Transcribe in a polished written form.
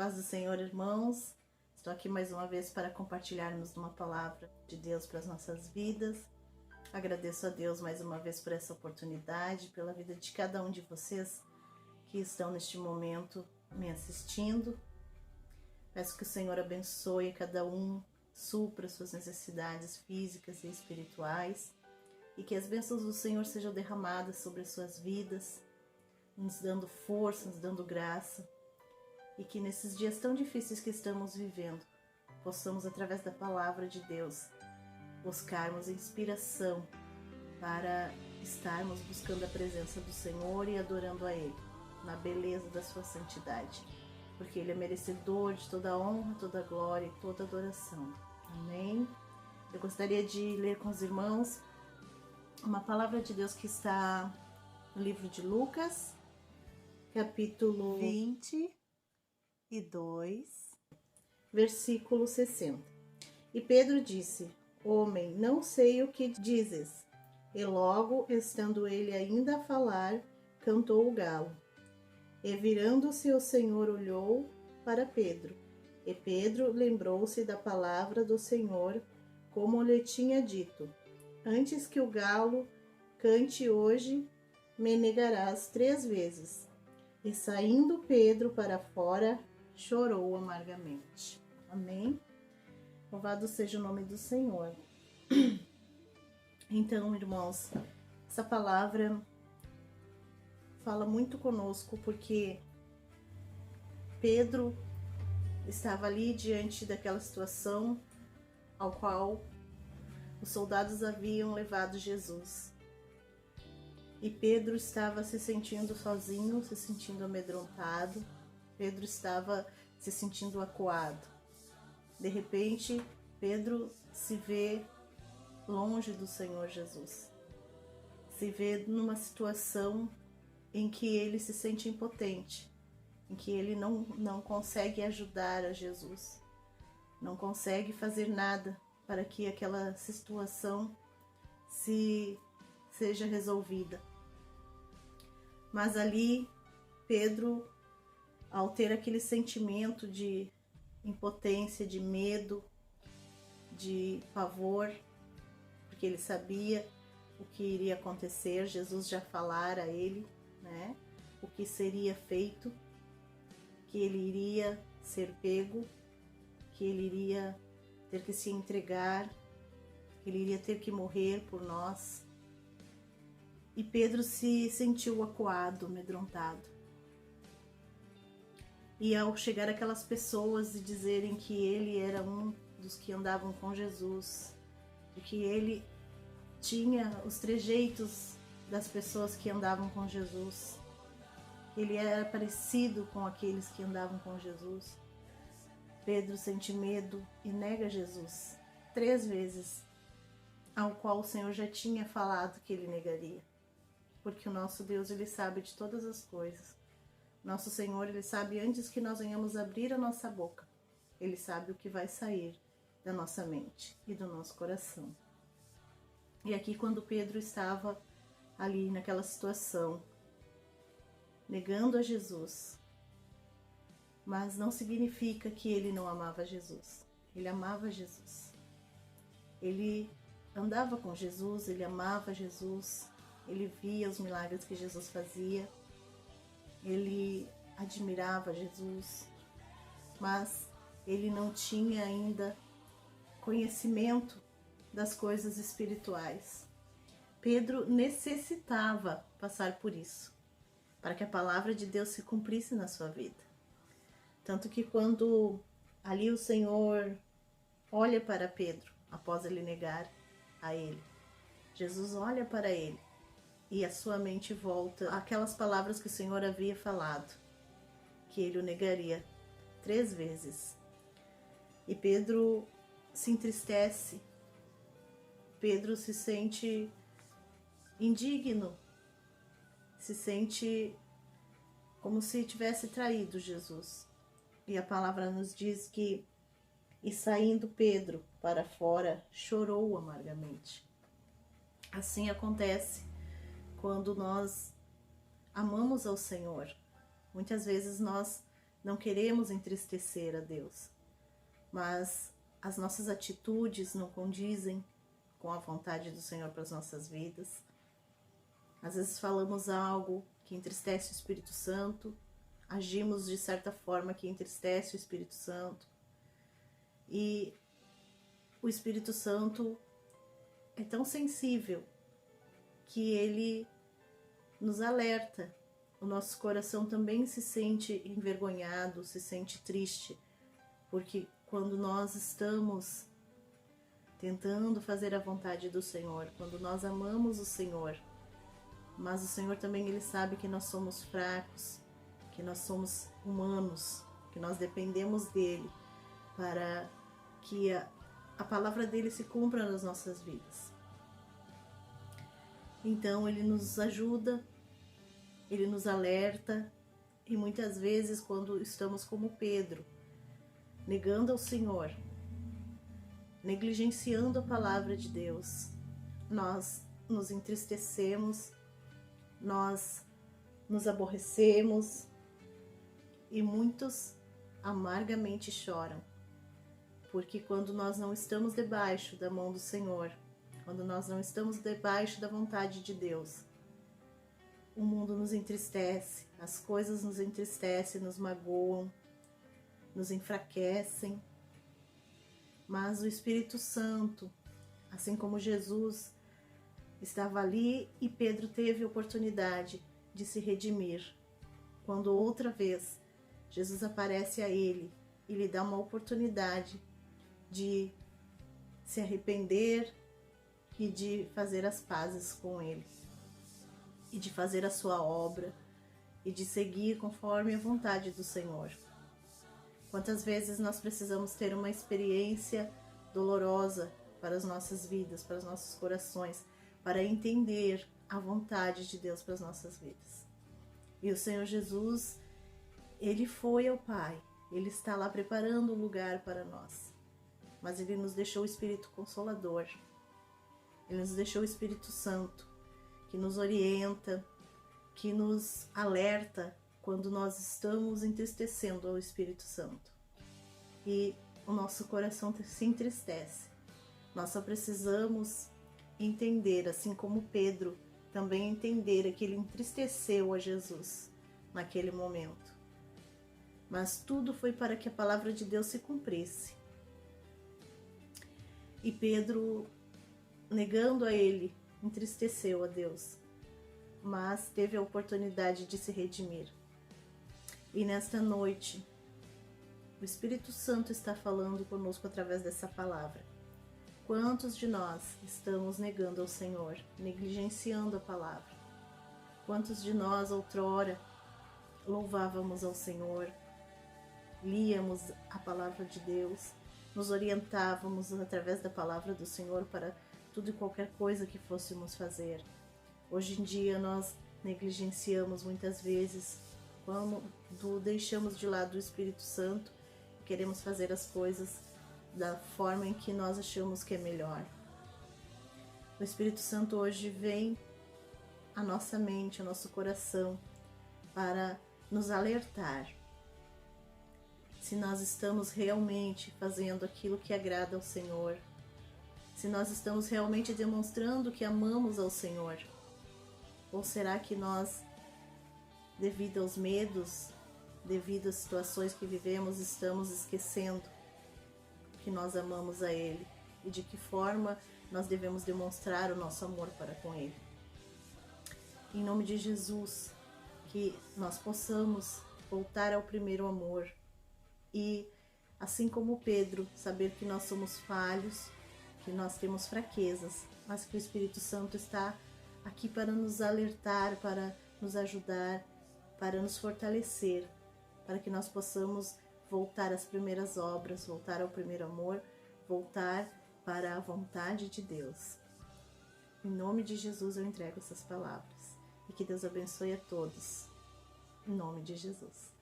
paz do Senhor, irmãos. Estou aqui mais uma vez para compartilharmos uma palavra de Deus para as nossas vidas. Agradeço a Deus mais uma vez por essa oportunidade, pela vida de cada um de vocês que estão neste momento me assistindo. Peço que o Senhor abençoe cada um, supra suas necessidades físicas e espirituais e que as bênçãos do Senhor sejam derramadas sobre as suas vidas, nos dando força, nos dando graça, e que nesses dias tão difíceis que estamos vivendo, possamos, através da palavra de Deus, buscarmos inspiração para estarmos buscando a presença do Senhor e adorando a Ele, na beleza da sua santidade, porque Ele é merecedor de toda a honra, toda a glória e toda a adoração. Amém? Eu gostaria de ler com os irmãos uma palavra de Deus que está no livro de Lucas, capítulo 22, versículo 60. E Pedro disse: Homem, não sei o que dizes. E logo, estando ele ainda a falar, cantou o galo. E virando-se o Senhor olhou para Pedro. E Pedro lembrou-se da palavra do Senhor, como lhe tinha dito: Antes que o galo cante hoje, me negarás 3 vezes. E saindo Pedro para fora, chorou amargamente. Amém? Louvado seja o nome do Senhor. Então, irmãos, essa palavra fala muito conosco, porque Pedro estava ali diante daquela situação ao qual os soldados haviam levado Jesus. E Pedro estava se sentindo sozinho, se sentindo amedrontado. Pedro estava se sentindo acuado. De repente, Pedro se vê longe do Senhor Jesus. Se vê numa situação em que ele se sente impotente, em que ele não consegue ajudar a Jesus, não consegue fazer nada para que aquela situação seja resolvida. Mas ali, Pedro, ao ter aquele sentimento de impotência, de medo, de pavor, porque ele sabia o que iria acontecer, Jesus já falara a ele, né, o que seria feito, que ele iria ser pego, que ele iria ter que se entregar, que ele iria ter que morrer por nós. E Pedro se sentiu acuado, amedrontado. E ao chegar aquelas pessoas e dizerem que ele era um dos que andavam com Jesus, de que ele tinha os trejeitos das pessoas que andavam com Jesus, ele era parecido com aqueles que andavam com Jesus, Pedro sente medo e nega Jesus 3 vezes, ao qual o Senhor já tinha falado que ele negaria. Porque o nosso Deus, ele sabe de todas as coisas. Nosso Senhor, ele sabe antes que nós venhamos abrir a nossa boca. Ele sabe o que vai sair da nossa mente e do nosso coração. E aqui, quando Pedro estava ali naquela situação, negando a Jesus, mas não significa que ele não amava Jesus. Ele amava Jesus. Ele andava com Jesus, ele amava Jesus. Ele via os milagres que Jesus fazia, ele admirava Jesus, mas ele não tinha ainda conhecimento das coisas espirituais. Pedro necessitava passar por isso, para que a palavra de Deus se cumprisse na sua vida. Tanto que quando ali o Senhor olha para Pedro, após ele negar a ele, Jesus olha para ele, e a sua mente volta àquelas palavras que o Senhor havia falado, que ele o negaria 3 vezes. E Pedro se entristece, Pedro se sente indigno, se sente como se tivesse traído Jesus. E a palavra nos diz que, e saindo Pedro para fora, chorou amargamente. Assim acontece quando nós amamos ao Senhor. Muitas vezes nós não queremos entristecer a Deus, mas as nossas atitudes não condizem com a vontade do Senhor para as nossas vidas. Às vezes falamos algo que entristece o Espírito Santo, agimos de certa forma que entristece o Espírito Santo, e o Espírito Santo é tão sensível que ele nos alerta. O nosso coração também se sente envergonhado, se sente triste, porque quando nós estamos tentando fazer a vontade do Senhor, quando nós amamos o Senhor, mas o Senhor também ele sabe que nós somos fracos, que nós somos humanos, que nós dependemos dele para que a palavra dele se cumpra nas nossas vidas. Então ele nos ajuda, ele nos alerta, e muitas vezes quando estamos como Pedro, negando ao Senhor, negligenciando a palavra de Deus, nós nos entristecemos, nós nos aborrecemos, e muitos amargamente choram, porque quando nós não estamos debaixo da mão do Senhor, quando nós não estamos debaixo da vontade de Deus, o mundo nos entristece, as coisas nos entristecem, nos magoam, nos enfraquecem. Mas o Espírito Santo, assim como Jesus estava ali e Pedro teve a oportunidade de se redimir, quando outra vez Jesus aparece a ele e lhe dá uma oportunidade de se arrepender e de fazer as pazes com ele, e de fazer a sua obra, e de seguir conforme a vontade do Senhor. Quantas vezes nós precisamos ter uma experiência dolorosa para as nossas vidas, para os nossos corações, para entender a vontade de Deus para as nossas vidas. E o Senhor Jesus, ele foi ao Pai, ele está lá preparando um lugar para nós, mas ele nos deixou o Espírito Consolador, ele nos deixou o Espírito Santo, que nos orienta, que nos alerta quando nós estamos entristecendo ao Espírito Santo. E o nosso coração se entristece. Nós só precisamos entender, assim como Pedro também entender que ele entristeceu a Jesus naquele momento. Mas tudo foi para que a palavra de Deus se cumprisse. E Pedro, negando a ele, entristeceu a Deus, mas teve a oportunidade de se redimir. E nesta noite, o Espírito Santo está falando conosco através dessa palavra. Quantos de nós estamos negando ao Senhor, negligenciando a palavra? Quantos de nós outrora louvávamos ao Senhor, líamos a palavra de Deus, nos orientávamos através da palavra do Senhor para tudo e qualquer coisa que fôssemos fazer. Hoje em dia nós negligenciamos muitas vezes, quando deixamos de lado o Espírito Santo, queremos fazer as coisas da forma em que nós achamos que é melhor. O Espírito Santo hoje vem à nossa mente, ao nosso coração, para nos alertar se nós estamos realmente fazendo aquilo que agrada ao Senhor, se nós estamos realmente demonstrando que amamos ao Senhor, ou será que nós, devido aos medos, devido às situações que vivemos, estamos esquecendo que nós amamos a Ele e de que forma nós devemos demonstrar o nosso amor para com Ele. Em nome de Jesus, que nós possamos voltar ao primeiro amor e, assim como Pedro, saber que nós somos falhos, que nós temos fraquezas, mas que o Espírito Santo está aqui para nos alertar, para nos ajudar, para nos fortalecer, para que nós possamos voltar às primeiras obras, voltar ao primeiro amor, voltar para a vontade de Deus. Em nome de Jesus eu entrego essas palavras e que Deus abençoe a todos. Em nome de Jesus.